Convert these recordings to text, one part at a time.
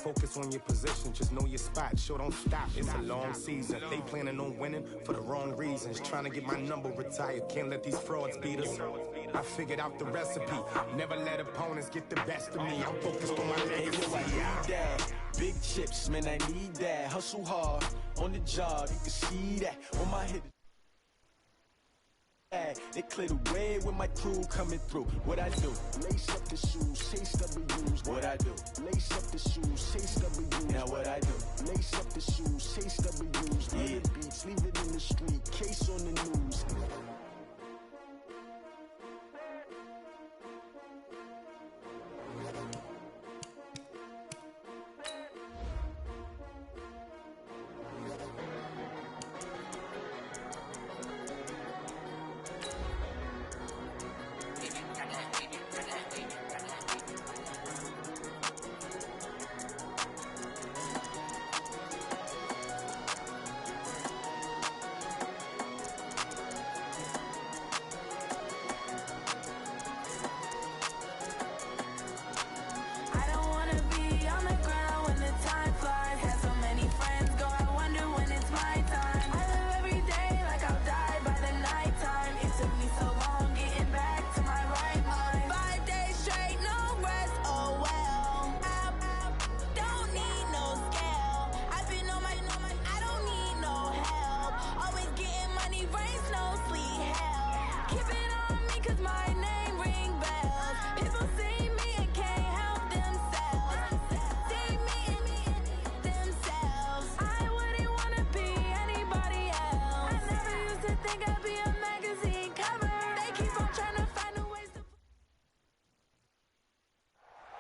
focus on your position, just know your spot. Sure, don't stop, it's a long season. They planning on winning for the wrong reasons. Trying to get my number retired, can't let these frauds beat us. I figured out the recipe, never let opponents get the best of me. I'm focused on my legacy. Big chips, man, I need that. Hustle hard on the job, you can see that on my head. They clear the way with my crew coming through. What I do? Lace up the shoes, chase W's. What I do? Lace up the shoes, chase W's. Now what I do? Lace up the shoes, chase W's. Yeah. The beats, leave it in the street, case on the news.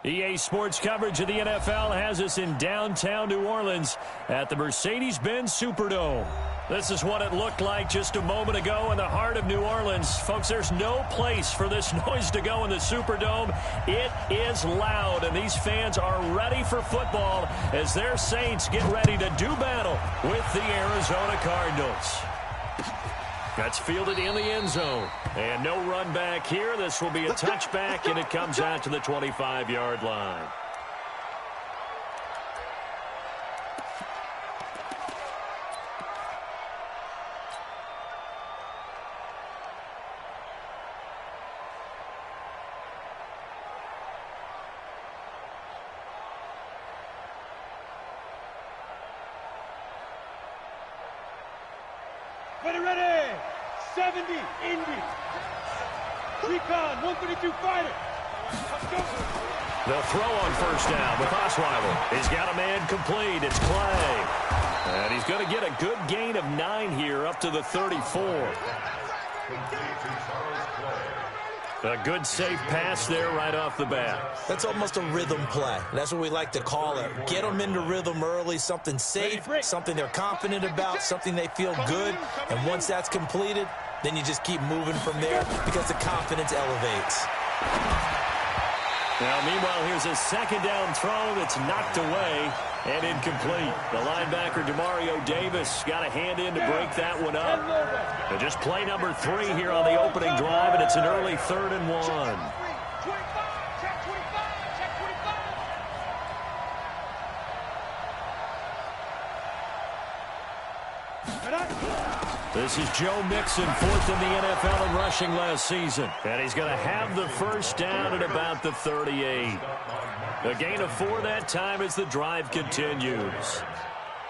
EA Sports coverage of the NFL has us in downtown New Orleans at the Mercedes-Benz Superdome. This is what it looked like just a moment ago in the heart of New Orleans. Folks, there's no place for this noise to go in the Superdome. It is loud, and these fans are ready for football as their Saints get ready to do battle with the Arizona Cardinals. That's fielded in the end zone. And no run back here. This will be a touchback, and it comes out to the 25-yard line. Ready, 70, Indy. Recon, 132 fighter. Let's go. The throw on first down with Osweiler. He's got a man complete. It's Clay. And he's going to get a good gain of 9 here up to the 34. A good safe pass there right off the bat. That's almost a rhythm play. That's what we like to call it. Get them into rhythm early, something safe, something they're confident about, something they feel good. And once that's completed, then you just keep moving from there because the confidence elevates. Now, meanwhile, here's a second down throw that's knocked away and incomplete. The linebacker, Demario Davis, got a hand in to break that one up. And just play number 3 here on the opening drive, and it's an early 3rd and 1. This is Joe Mixon, 4th in the NFL in rushing last season. And he's going to have the first down at about the 38. A gain of 4 that time as the drive continues.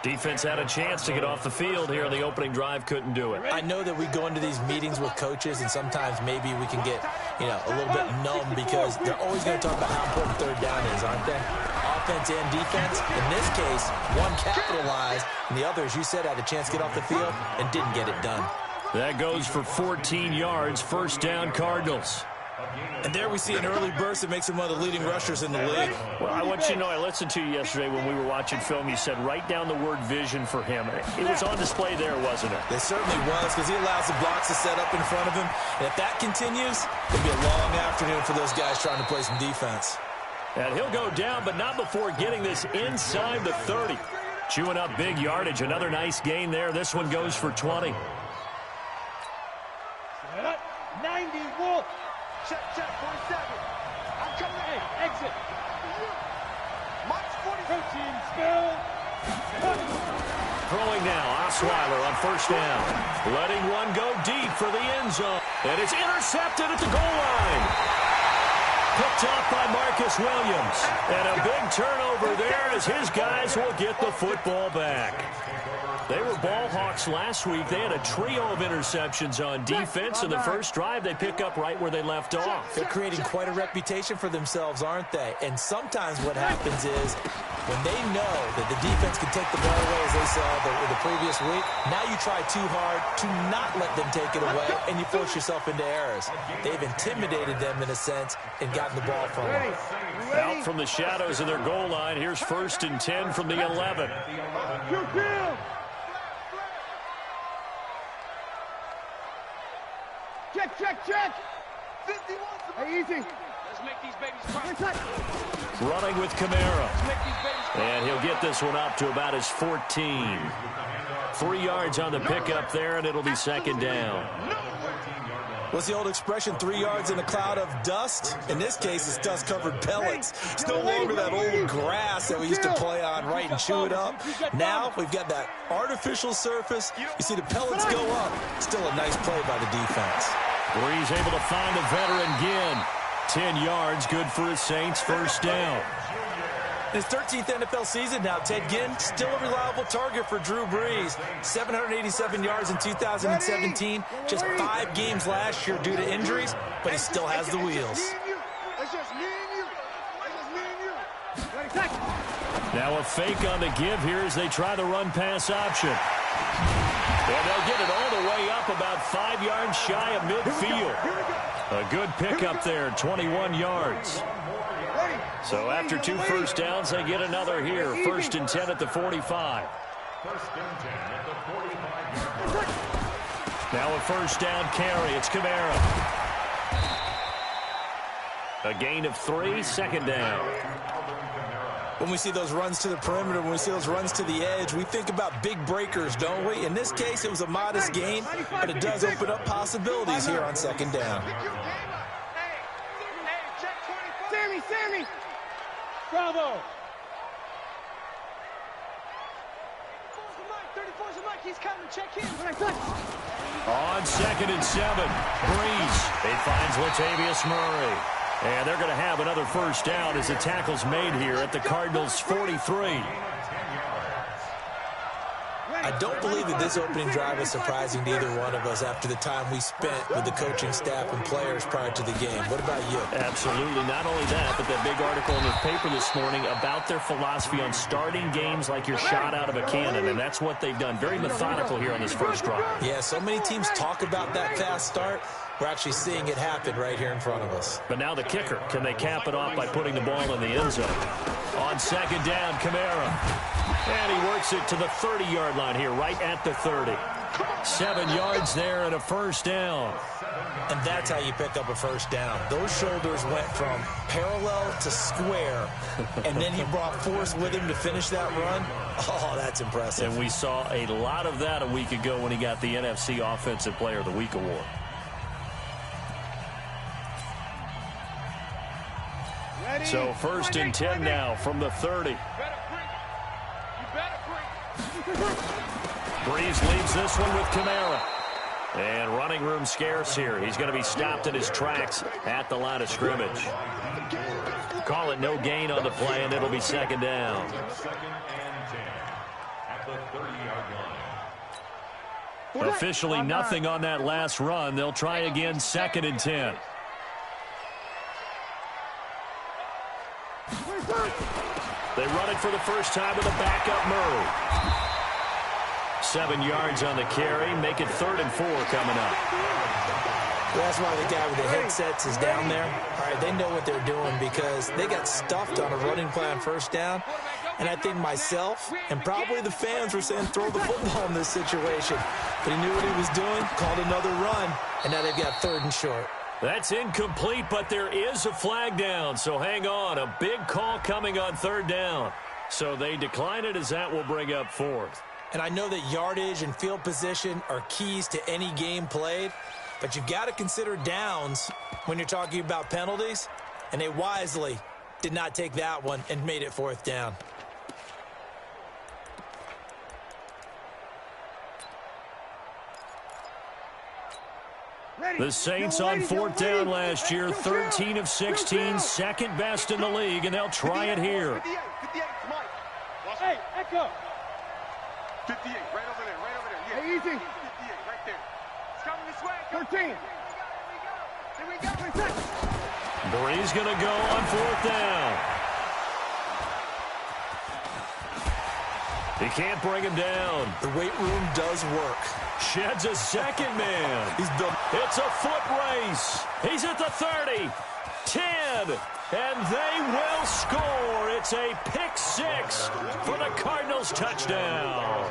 Defense had a chance to get off the field here in the opening drive, couldn't do it. I know that we go into these meetings with coaches, and sometimes maybe we can get, a little bit numb because they're always going to talk about how important 3rd down is, aren't they? Offense and defense. In this case, one capitalized, and the other, as you said, had a chance to get off the field and didn't get it done. That goes for 14 yards, first down Cardinals. And there we see an early burst that makes him one of the leading rushers in the league. Well, I want you to know, I listened to you yesterday when we were watching film. You said write down the word vision for him. It was on display there, wasn't it? It certainly was, because he allows the blocks to set up in front of him. And if that continues, it'll be a long afternoon for those guys trying to play some defense. And he'll go down, but not before getting this inside the 30. Chewing up big yardage. Another nice gain there. This one goes for 20. 90, Wolf. Check, 47. I'm coming in. Exit. March 47. Coaching spell. Throwing now, Osweiler on first down. Letting one go deep for the end zone. And it's intercepted at the goal line. Picked off by Marcus Williams. And a big turnover there as his guys will get the football back. They were ball hawks last week. They had a trio of interceptions on defense. In the first drive, they pick up right where they left off. They're creating quite a reputation for themselves, aren't they? And sometimes what happens is when they know that the defense can take the ball away, as they saw the previous week, now you try too hard to not let them take it away, and you force yourself into errors. They've intimidated them in a sense and gotten the ball from them. Out from the shadows of their goal line, here's 1st and 10 from the 11. Check. 51. Hey, easy. Let's make these babies cry. Running with Kamara. And he'll get this one up to about his 14. 3 yards on the pickup there, and it'll be 2nd down. What's the old expression, 3 yards in a cloud of dust? In this case, it's dust-covered pellets. It's no longer that old grass that we used to play on, right, and chew it up. Now we've got that artificial surface. You see the pellets go up. Still a nice play by the defense. Breeze able to find the veteran Ginn. 10 yards, good for his Saints, 1st down. In his 13th NFL season now, Ted Ginn still a reliable target for Drew Brees. 787 yards in 2017, just 5 games last year due to injuries, but he still has the wheels. Now a fake on the give here as they try the run-pass option. And they'll get it all the way up about 5 yards shy of midfield. A good pickup there, 21 yards. So after 2 first downs, they get another here. 1st and 10 at the 45. Now a 1st down carry. It's Kamara. A gain of 3, 2nd down. When we see those runs to the perimeter, when we see those runs to the edge, we think about big breakers, don't we? In this case, it was a modest gain, but it does open up possibilities here on 2nd down. Sammy! Bravo! 34's the mic. He's coming. Check in. On 2nd and 7, Breeze. He finds Latavius Murray. And they're going to have another 1st down as the tackle's made here at the Cardinals' 43. I don't believe that this opening drive is surprising to either one of us after the time we spent with the coaching staff and players prior to the game. What about you? Absolutely. Not only that, but that big article in the paper this morning about their philosophy on starting games like you're shot out of a cannon, and that's what they've done. Very methodical here on this first drive. Yeah, so many teams talk about that fast start. We're actually seeing it happen right here in front of us. But now the kicker. Can they cap it off by putting the ball in the end zone? On 2nd down, Kamara. And he works it to the 30-yard line here, right at the 30. 7 yards there and a 1st down. And that's how you pick up a 1st down. Those shoulders went from parallel to square, and then he brought force with him to finish that run. Oh, that's impressive. And we saw a lot of that a week ago when he got the NFC Offensive Player of the Week award. So 1st and 10 now from the 30. Breeze leaves this one with Kamara. And running room scarce here. He's going to be stopped in his tracks at the line of scrimmage. Call it no gain on the play, and it'll be 2nd down. Officially nothing on that last run. They'll try again, 2nd and 10. They run it for the first time with a backup Murray. 7 yards on the carry. Make it 3rd and 4 coming up. Well, that's why the guy with the headsets is down there. All right, they know what they're doing because they got stuffed on a running play on 1st down. And I think myself and probably the fans were saying throw the football in this situation. But he knew what he was doing, called another run, and now they've got 3rd and short. That's incomplete, but there is a flag down, so hang on. A big call coming on 3rd down. So they decline it as that will bring up 4th. And I know that yardage and field position are keys to any game played, but you've got to consider downs when you're talking about penalties, and they wisely did not take that one and made it 4th down. The Saints on 4th down last year, 13 of 16, second best in the league, and they'll try it here. 58, Mike. Hey, Echo. 58, right over there. Yeah. Hey, easy. 58, right there. It's coming this way. 13. Here we go. Brees going to go on 4th down. He can't bring him down. The weight room does work. Sheds a second man. He's built. It's a foot race. He's at the 30, 10, and they will score. It's a pick six for the Cardinals touchdown.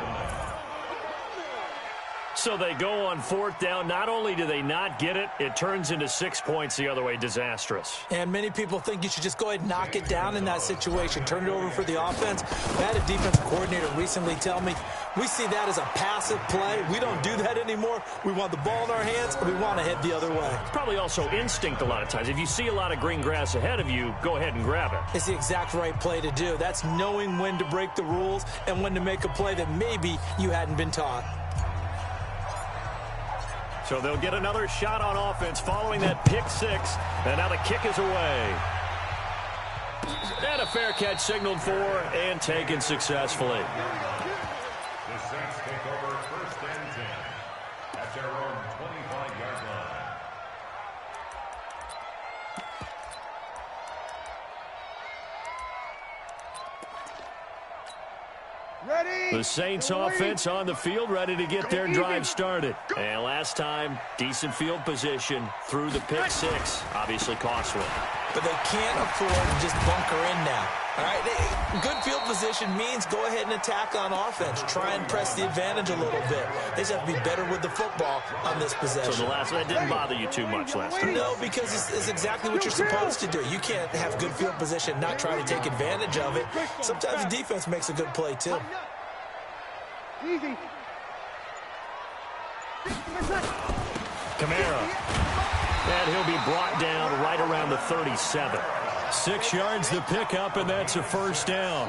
So they go on 4th down. Not only do they not get it, it turns into 6 points the other way. Disastrous. And many people think you should just go ahead and knock it down in that situation. Turn it over for the offense. I had a defensive coordinator recently tell me, we see that as a passive play. We don't do that anymore. We want the ball in our hands, and we want to head the other way. Probably also instinct a lot of times. If you see a lot of green grass ahead of you, go ahead and grab it. It's the exact right play to do. That's knowing when to break the rules and when to make a play that maybe you hadn't been taught. So they'll get another shot on offense following that pick six. And now the kick is away. And a fair catch signaled for and taken successfully. The Saints take over 1st and 10 at their own 25-yard line. Ready? The Saints offense on the field, ready to get their drive started. And last time, decent field position through the pick six. Obviously costly. But they can't afford to just bunker in now. All right, good field position means go ahead and attack on offense. Try and press the advantage a little bit. They just have to be better with the football on this possession. So that didn't bother you too much last time? No, because it's exactly what you're supposed to do. You can't have good field position and not try to take advantage of it. Sometimes the defense makes a good play, too. Easy. Kamara. And he'll be brought down right around the 37. 6 yards the pickup, and that's a 1st down.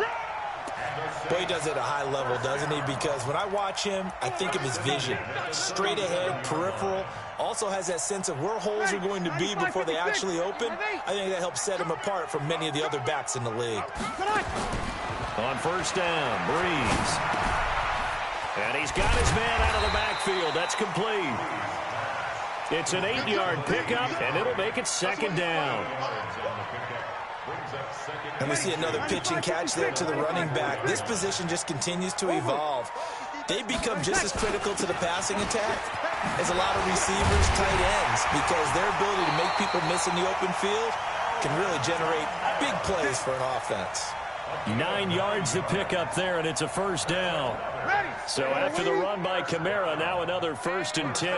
Boy, he does it at a high level, doesn't he? Because when I watch him, I think of his vision. Straight ahead, peripheral. Also has that sense of where holes are going to be before they actually open. I think that helps set him apart from many of the other backs in the league. On 1st down, Brees. And he's got his man out of the backfield. That's complete. It's an 8-yard pickup, and it'll make it 2nd down. And we see another pitch and catch there to the running back. This position just continues to evolve. They become just as critical to the passing attack as a lot of receivers, tight ends, because their ability to make people miss in the open field can really generate big plays for an offense. 9 yards to pick up there, and it's a 1st down. So after the run by Kamara, now another 1st and 10.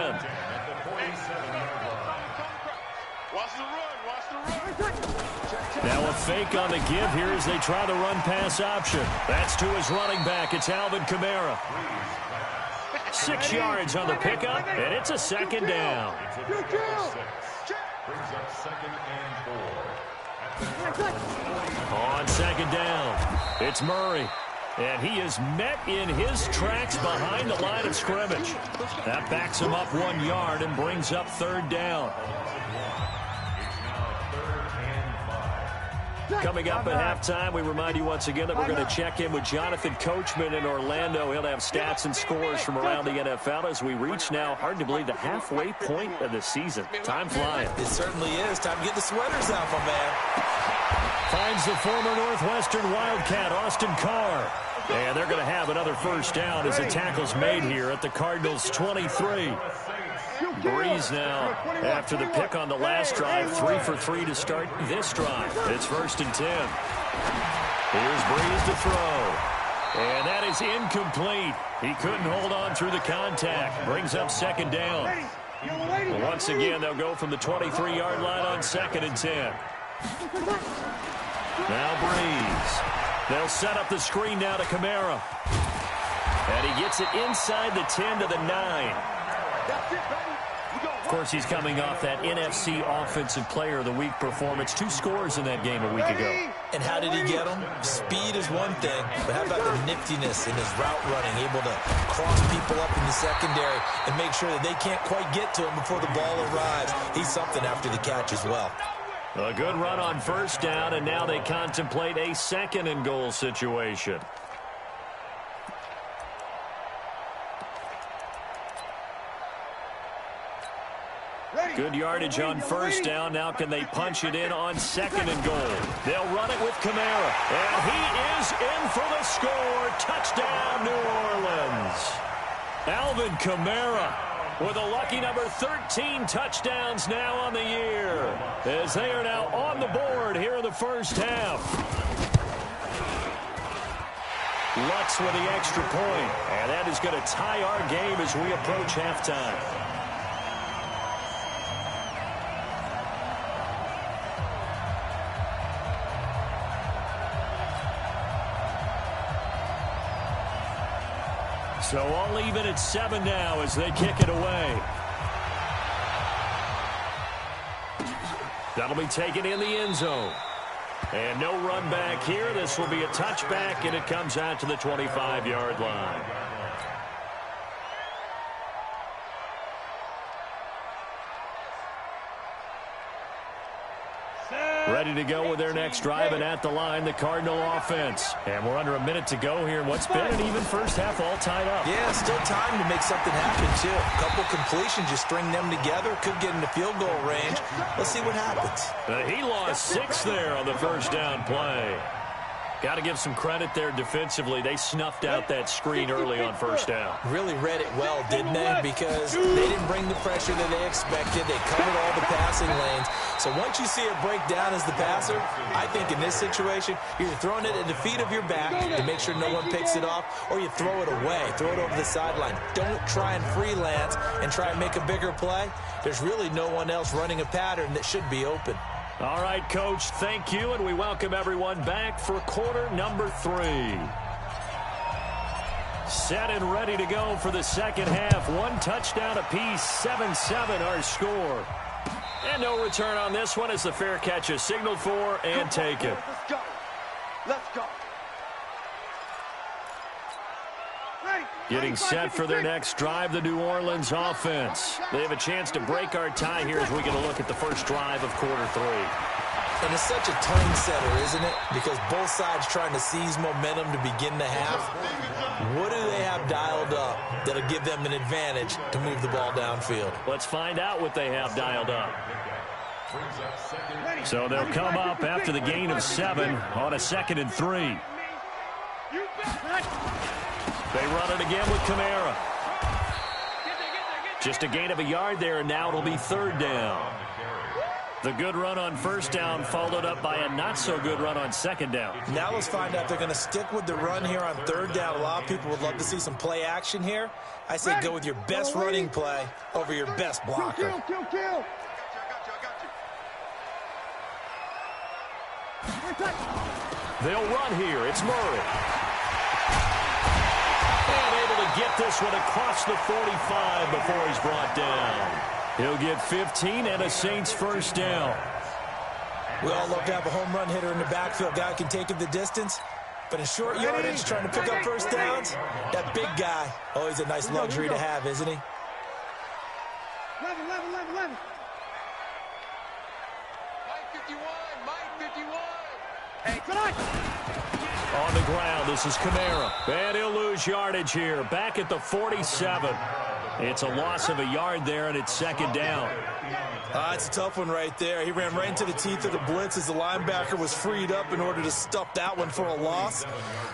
Now a fake on the give here as they try the run-pass option. That's to his running back. It's Alvin Kamara. 6 yards on the pickup, and it's a 2nd down. On 2nd down, it's Murray. And he is met in his tracks behind the line of scrimmage. That backs him up 1 yard and brings up 3rd down. Coming up at halftime, we remind you once again that we're going to check in with Jonathan Coachman in Orlando. He'll have stats and scores from around the NFL as we reach now, hard to believe, the halfway point of the season. Time flying. It certainly is. Time to get the sweaters out, my man. Finds the former Northwestern Wildcat, Austin Carr. And they're going to have another 1st down as the tackle's made here at the Cardinals' 23. Brees now, after the pick on the last drive, 3 for 3 to start this drive. It's 1st and 10. Here's Brees to throw. And that is incomplete. He couldn't hold on through the contact. Brings up 2nd down. Once again, they'll go from the 23-yard line on 2nd and 10. Now Brees. They'll set up the screen now to Kamara. And he gets it inside the 10 to the 9. Of course, he's coming off that NFC Offensive Player of the Week performance. 2 scores in that game a week ago. And how did he get them? Speed is one thing, but how about the niftiness in his route running, able to cross people up in the secondary and make sure that they can't quite get to him before the ball arrives. He's something after the catch as well. A good run on first down, and now they contemplate a 2nd and goal situation. Good yardage on first down. Now can they punch it in on 2nd and goal? They'll run it with Kamara. And he is in for the score. Touchdown, New Orleans. Alvin Kamara with a lucky number 13 touchdowns now on the year, as they are now on the board here in the first half. Lutz with the extra point. And that is going to tie our game as we approach halftime. So all even at 7 now as they kick it away. That'll be taken in the end zone. And no run back here. This will be a touchback, and it comes out to the 25-yard line. Ready to go with their next drive, and at the line, the Cardinal offense. And we're under a minute to go here. What's been an even first half, all tied up. Yeah, still time to make something happen, too. A couple completions, you string them together, could get into field goal range. Let's see what happens. He lost 6 there on the first down play. Got to give some credit there defensively. They snuffed out that screen early on first down. Really read it well, didn't they? Because they didn't bring the pressure that they expected. They covered all the passing lanes. So once you see it break down as the passer, I think in this situation, you're throwing it at the feet of your back to make sure no one picks it off, or you throw it away, throw it over the sideline. Don't try and freelance and try and make a bigger play. There's really no one else running a pattern that should be open. All right, Coach, thank you, and we welcome everyone back for quarter number 3. Set and ready to go for the second half. 1 touchdown apiece, 7-7 our score. And no return on this one as the fair catch is signaled for and taken. Let's go. Let's go. Getting set for their next drive, the New Orleans offense. They have a chance to break our tie here as we get a look at the first drive of quarter 3. And it's such a tone setter, isn't it? Because both sides trying to seize momentum to begin the half. What do they have dialed up that'll give them an advantage to move the ball downfield? Let's find out what they have dialed up. So they'll come up after the gain of 7 on a 2nd and 3. They run it again with Kamara. Just a gain of a yard there, and now it'll be 3rd down. The good run on first down followed up by a not-so-good run on 2nd down. Now let's find out if they're going to stick with the run here on 3rd down. A lot of people would love to see some play action here. I say go with your best running play over your best blocker. Kill. They'll run here. It's Murray. And able to get this one across the 45 before he's brought down. He'll get 15 and a Saints first down. We all love to have a home run hitter in the backfield. Guy can take it the distance. But in short yardage, trying to pick up first downs, that big guy, always a nice luxury to have, isn't he? 11. Mike 51. Hey, come on. On the ground, this is Kamara. And he'll lose yardage here. Back at the 47. It's a loss of a yard there, and it's 2nd down. It's a tough one right there. He ran right into the teeth of the blitz as the linebacker was freed up in order to stuff that one for a loss.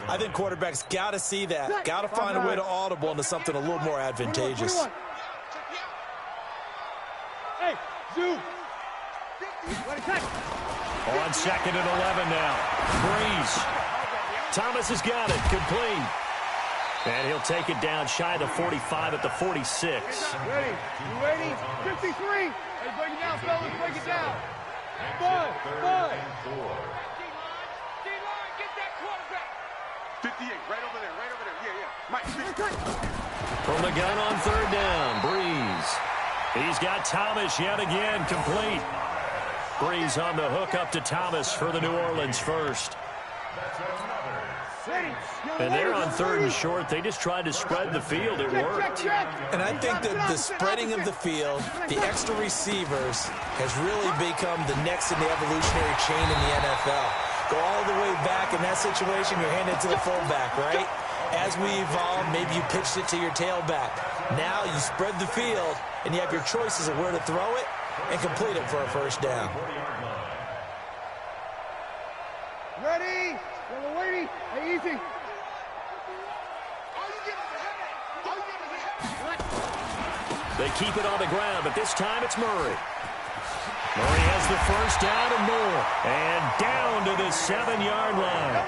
I think quarterbacks got to see that. Got to find a way to audible into something a little more advantageous. Hey, Zoo. On 2nd and 11 now. Breeze. Thomas has got it. Complete. And he'll take it down shy of the 45 at the 46. Ready? You ready? 53. Hey, break it down, fellas. Break it down. 5. D-line, get that quarterback. 58, right over there. Yeah. Mike, 50. From the gun on 3rd down, Breeze. He's got Thomas yet again, complete. Breeze on the hook up to Thomas for the New Orleans first. And they're on 3rd and short. They just tried to spread the field. It worked. And I think that the spreading of the field, the extra receivers, has really become the next in the evolutionary chain in the NFL. Go all the way back in that situation, you're handed to the fullback, right? As we evolve, maybe you pitched it to your tailback. Now you spread the field, and you have your choices of where to throw it and complete it for a first down. Ready? Yellow waiting. Hey, easy. They keep it on the ground, but this time it's Murray. Murray has the first down and more. And down to the 7-yard line.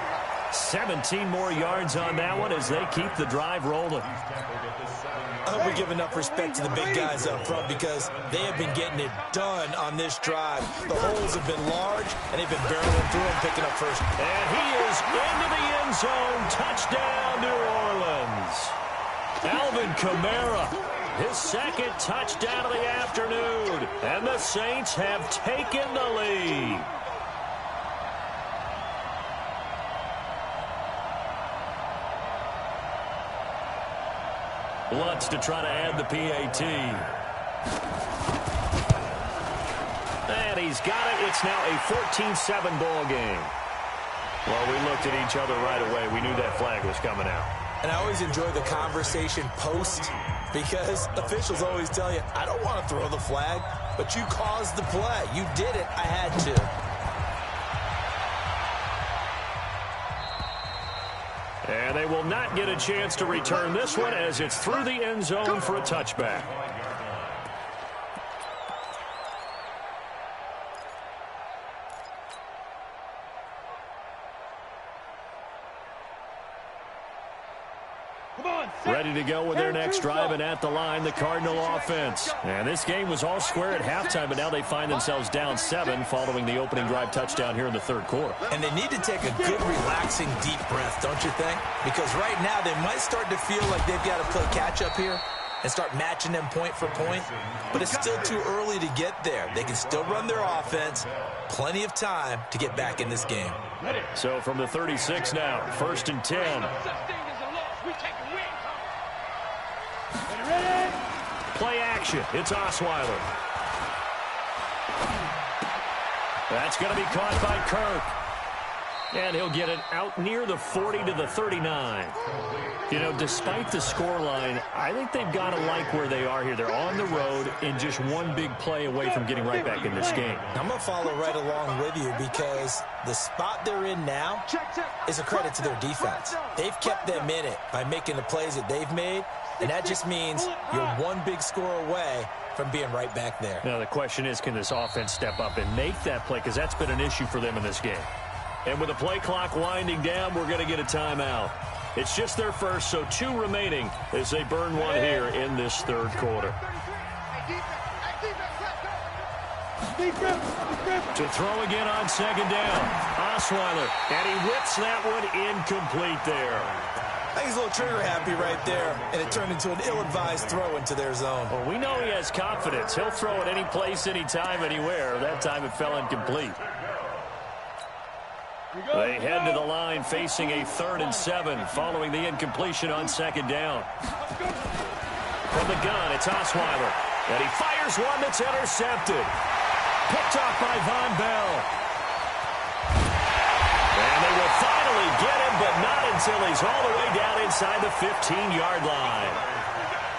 17 more yards on that one as they keep the drive rolling. I hope we give enough respect to the big guys up front because they have been getting it done on this drive. The holes have been large, and they've been barreling through and picking up first. And he is into the end zone. Touchdown, New Orleans. Alvin Kamara, his second touchdown of the afternoon. And the Saints have taken the lead. Lutz to try to add the PAT. And he's got it. It's now a 14-7 ball game. Well, we looked at each other right away. We knew that flag was coming out. And I always enjoy the conversation post because officials always tell you, I don't want to throw the flag, but you caused the play. You did it. I had to. And they will not get a chance to return this one as it's through the end zone for a touchback. Ready to go with their next drive, and at the line, the Cardinal offense. And this game was all square at halftime, but now they find themselves down 7 following the opening drive touchdown here in the 3rd quarter. And they need to take a good, relaxing, deep breath, don't you think? Because right now they might start to feel like they've got to play catch-up here and start matching them point for point. But it's still too early to get there. They can still run their offense. Plenty of time to get back in this game. So from the 36 now, 1st and 10. Play action. It's Osweiler. That's going to be caught by Kirk. And he'll get it out near the 40 to the 39. You know, despite the scoreline, I think they've got to like where they are here. They're on the road and just one big play away from getting right back in this game. I'm going to follow right along with you because the spot they're in now is a credit to their defense. They've kept them in it by making the plays that they've made, and that just means you're one big score away from being right back there. Now, the question is, can this offense step up and make that play? Because that's been an issue for them in this game. And with the play clock winding down, we're going to get a timeout. It's just their first, so 2 remaining as they burn one here in this 3rd quarter. To throw again on 2nd down. Osweiler, and he whips that one incomplete there. I think he's a little trigger happy right there, and it turned into an ill-advised throw into their zone. Well, we know he has confidence. He'll throw it any place, anytime, anywhere. That time it fell incomplete. They head to the line facing a 3rd and 7 following the incompletion on 2nd down. From the gun, it's Osweiler. And he fires one that's intercepted. Picked off by Von Bell. And they will finally get him, but not until he's all the way down inside the 15-yard line.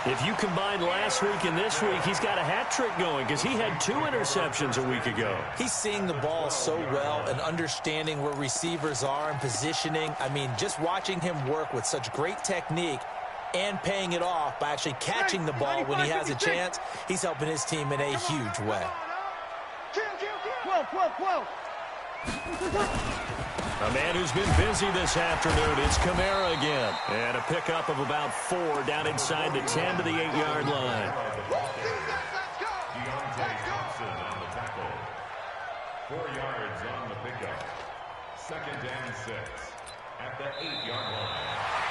If you combine last week and this week, he's got a hat trick going because he had 2 interceptions a week ago. He's seeing the ball so well and understanding where receivers are and positioning. I mean, just watching him work with such great technique and paying it off by actually catching the ball when he has a chance, he's helping his team in a huge way. 12. A man who's been busy this afternoon, it's Kamara again. And a pickup of about 4 down inside the 10 to the 8-yard line. Deontay Thompson on the tackle. 4 yards on the pickup. 2nd and 6 at the 8-yard line.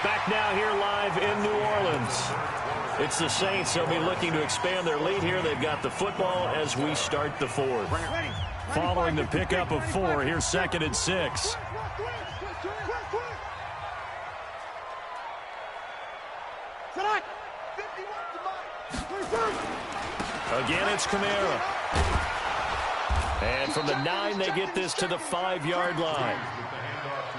Back now here live in New Orleans. It's the Saints. They'll be looking to expand their lead here. They've got the football as we start the fourth. Following the pickup of 4, here's 2nd and 6. Again, it's Kamara. And from the 9, they get this to the 5-yard line.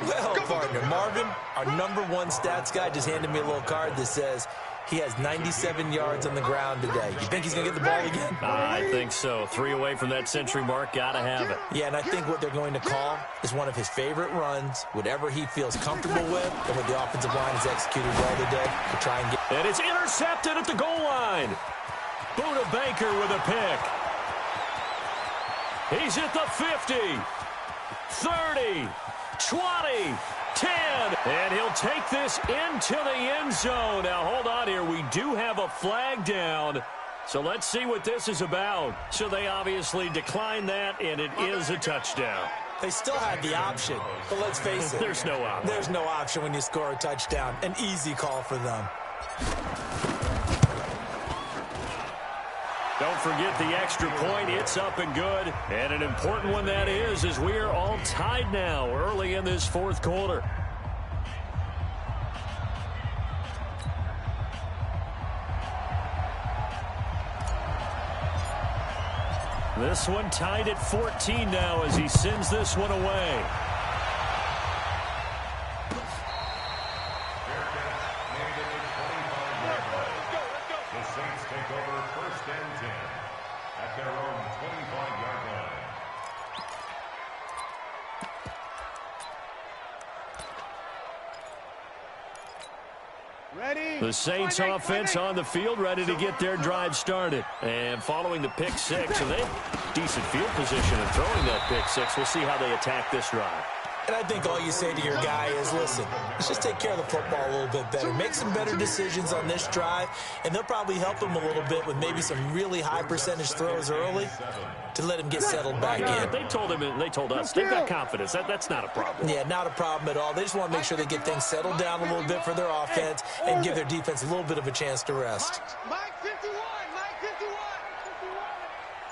Well, partner, Marvin, our #1 stats guy, just handed me a little card that says he has 97 yards on the ground today. You think he's going to get the ball again? I think so. 3 away from that century mark. Got to have it. Yeah, and I think what they're going to call is one of his favorite runs, whatever he feels comfortable with, and what the offensive line has executed well today to try and get. And it's intercepted at the goal line. Buda Baker with a pick. He's at the 50, 30, 20, 10, and he'll take this into the end zone. Now, hold on here. We do have a flag down, so let's see what this is about. So they obviously declined that, and it is a touchdown. They still had the option, but let's face it. There's no option. There's no option when you score a touchdown. An easy call for them. Don't forget the extra point. It's up and good. And an important one that is, as we are all tied now early in this fourth quarter. This one tied at 14 now as he sends this one away. The Saints offense on the field, ready to get their drive started. And following the pick 6, and they have decent field position in throwing that pick 6. We'll see how they attack this drive. And I think all you say to your guy is, listen, let's just take care of the football a little bit better. Make some better decisions on this drive, and they'll probably help him a little bit with maybe some really high percentage throws early to let him get settled back in. They told him, and they told us, they've got confidence. That's not a problem. Yeah, not a problem at all. They just want to make sure they get things settled down a little bit for their offense and give their defense a little bit of a chance to rest. Mike 51, Mike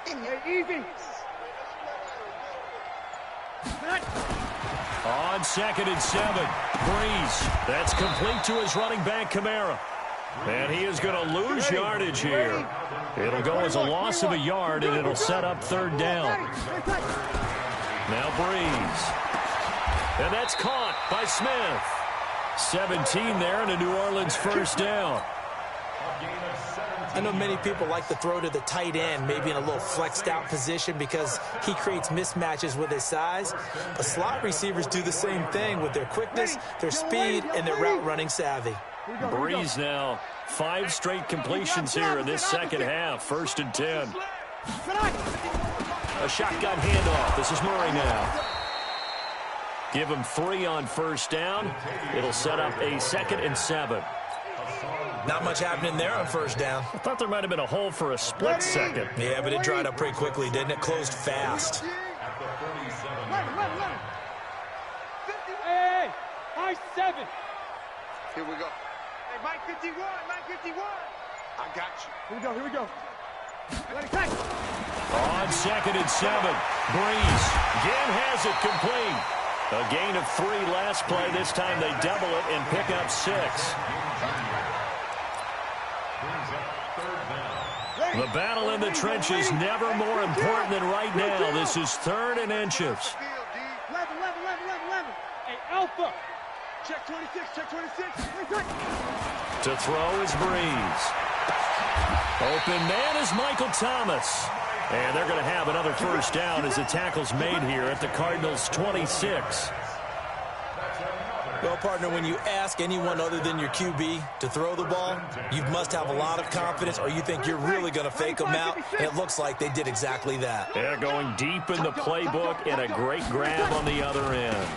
51. Easy. On 2nd and 7, Breeze. That's complete to his running back, Kamara. And he is going to lose yardage here. It'll go as a loss of a yard, and it'll set up 3rd down. Now Breeze. And that's caught by Smith. 17 there, and a New Orleans 1st down. I know many people like to throw to the tight end, maybe in a little flexed out position because he creates mismatches with his size. But slot receivers do the same thing with their quickness, their speed, and their route running savvy. Breeze now, 5 straight completions here in this second half. 1st and 10. A shotgun handoff. This is Murray now. Give him 3 on 1st down. It'll set up a 2nd and 7. Not much happening there on 1st down. I thought there might have been a hole for a split second. Yeah, but it dried up pretty quickly, didn't it? Closed fast. Hey, Mike 7. Here we go. Hey, Mike 51, Mike 51. I got you. Here we go. Let it catch. On 2nd and 7, Breeze again has it complete. A gain of 3 last play. This time they double it and pick up 6. The battle in the trenches never more important than right now. This is 3rd and inches. 11. Hey, Alpha. Check 26, check 26. To throw is Breeze. Open man is Michael Thomas. And they're going to have another 1st down as the tackle's made here at the Cardinals' 26. Well, partner, when you ask anyone other than your QB to throw the ball, you must have a lot of confidence or you think you're really going to fake them out, and it looks like they did exactly that. They're going deep in the playbook and a great grab on the other end.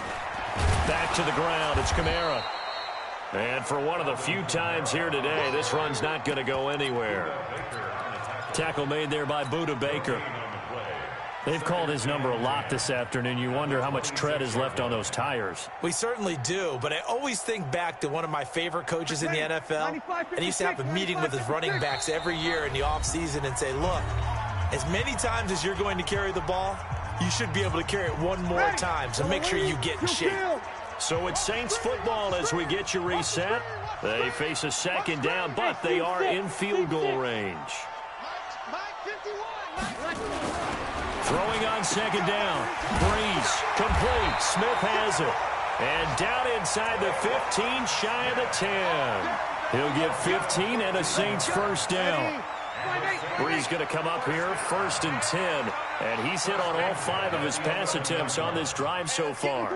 Back to the ground, it's Kamara. And for one of the few times here today, this run's not going to go anywhere. Tackle made there by Buda Baker. They've called his number a lot this afternoon. You wonder how much tread is left on those tires. We certainly do, but I always think back to one of my favorite coaches in the NFL, and he used to have a meeting with his running backs every year in the offseason and say, look, as many times as you're going to carry the ball, you should be able to carry it one more time, so make sure you get in shape. So it's Saints football as we get you reset. They face a second down, but they are in field goal range. Throwing on second down. Breeze, complete. Smith has it. And down inside the 15, shy of the 10. He'll get 15 and a Saints first down. Breeze going to come up here, 1st and 10. And he's hit on all 5 of his pass attempts on this drive so far.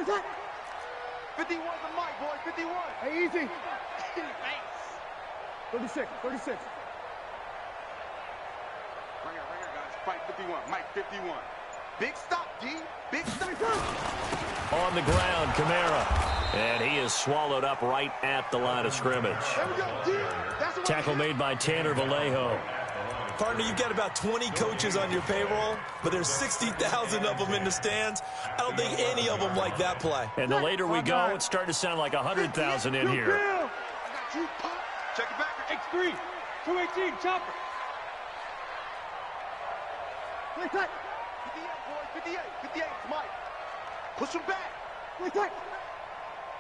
51 the mic, boy, 51. Hey, easy. 36. Right here, guys. Fight 51. Mike 51. Big stop, D. Big stop. On the ground, Kamara. And he is swallowed up right at the line of scrimmage. There we go, D. Tackle made by Tanner Vallejo. Partner, you've got about 20 coaches on your payroll, but there's 60,000 of them in the stands. I don't think any of them like that play. And the later we go, it's starting to sound like 100,000 in here. Check it back. X3. 218. Chopper. Play tight. 58, boy. 58. 58. It's Mike. Push him back. Play tight.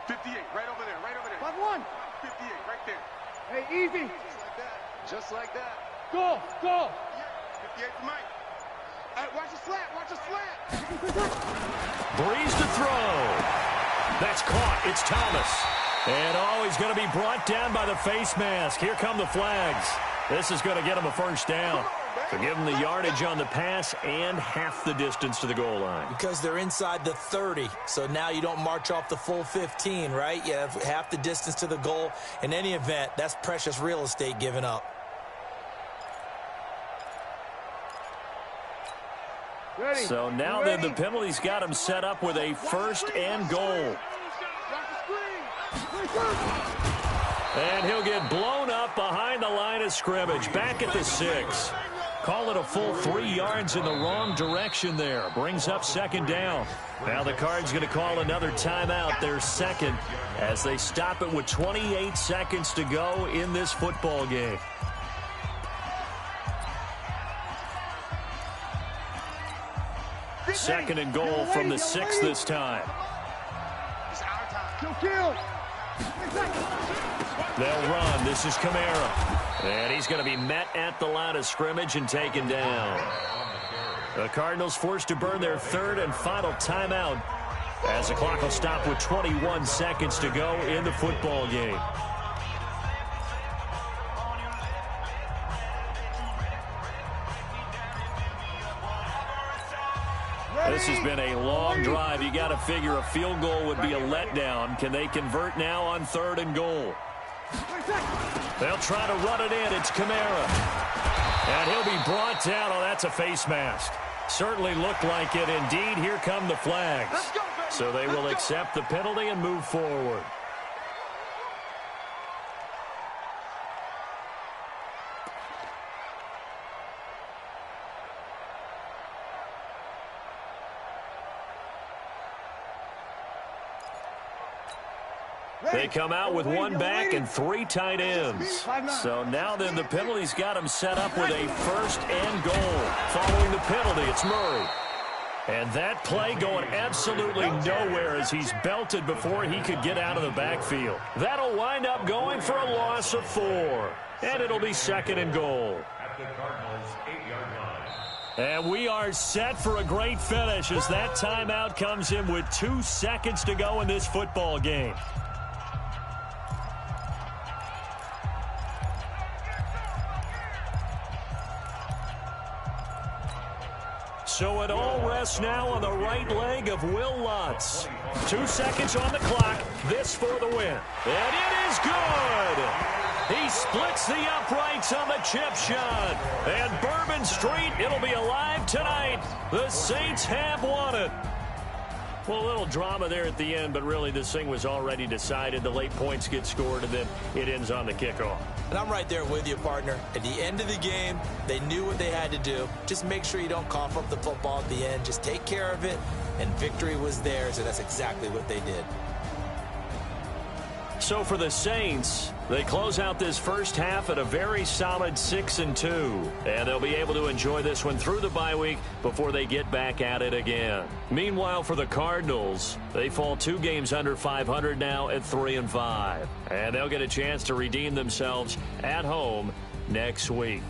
58. Right over there. Right over there. 5-1. 58. Right there. Hey, easy. Just like that. Just like that. Go. 58 to Mike. Hey, watch the slant. Watch the slant. Breeze to throw. That's caught. It's Thomas. And he's going to be brought down by the face mask. Here come the flags. This is going to get him a first down. To give him the yardage on the pass and half the distance to the goal line. Because they're inside the 30, so now you don't march off the full 15, right? You have half the distance to the goal. In any event, that's precious real estate given up. Ready. So now then the penalty's got him set up with a 1st and goal. And he'll get blown up behind the line of scrimmage. Back at the 6. Call it a full 3 yards in the wrong direction there. Brings up second down. Now the Cards going to call another timeout, their second, as they stop it with 28 seconds to go in this football game. Second and goal from the 6 this time. Kill. They'll run. This is Kamara. And he's going to be met at the line of scrimmage and taken down. The Cardinals forced to burn their 3rd and final timeout as the clock will stop with 21 seconds to go in the football game. This has been a long drive. You got to figure a field goal would be a letdown. Can they convert now on 3rd and goal? They'll try to run it in. It's Kamara. And he'll be brought down. Oh, that's a face mask. Certainly looked like it. Indeed, here come the flags. So they will accept the penalty and move forward. They come out with 1 back and 3 tight ends. So now then the penalty's got him set up with a 1st and goal. Following the penalty, it's Murray. And that play going absolutely nowhere as he's belted before he could get out of the backfield. That'll wind up going for a loss of 4. And it'll be 2nd and goal. At the Cardinals' 8-yard line. And we are set for a great finish as that timeout comes in with 2 seconds to go in this football game. So it all rests now on the right leg of Will Lutz. 2 seconds on the clock. This for the win. And it is good. He splits the uprights on the chip shot. And Bourbon Street, it'll be alive tonight. The Saints have won it. Well, a little drama there at the end, but really this thing was already decided. The late points get scored, and then it ends on the kickoff. And I'm right there with you, partner. At the end of the game, they knew what they had to do. Just make sure you don't cough up the football at the end. Just take care of it, and victory was theirs, and that's exactly what they did. So for the Saints, they close out this first half at a very solid 6-2. And they'll be able to enjoy this one through the bye week before they get back at it again. Meanwhile, for the Cardinals, they fall 2 games under 500 now at 3-5. And they'll get a chance to redeem themselves at home next week.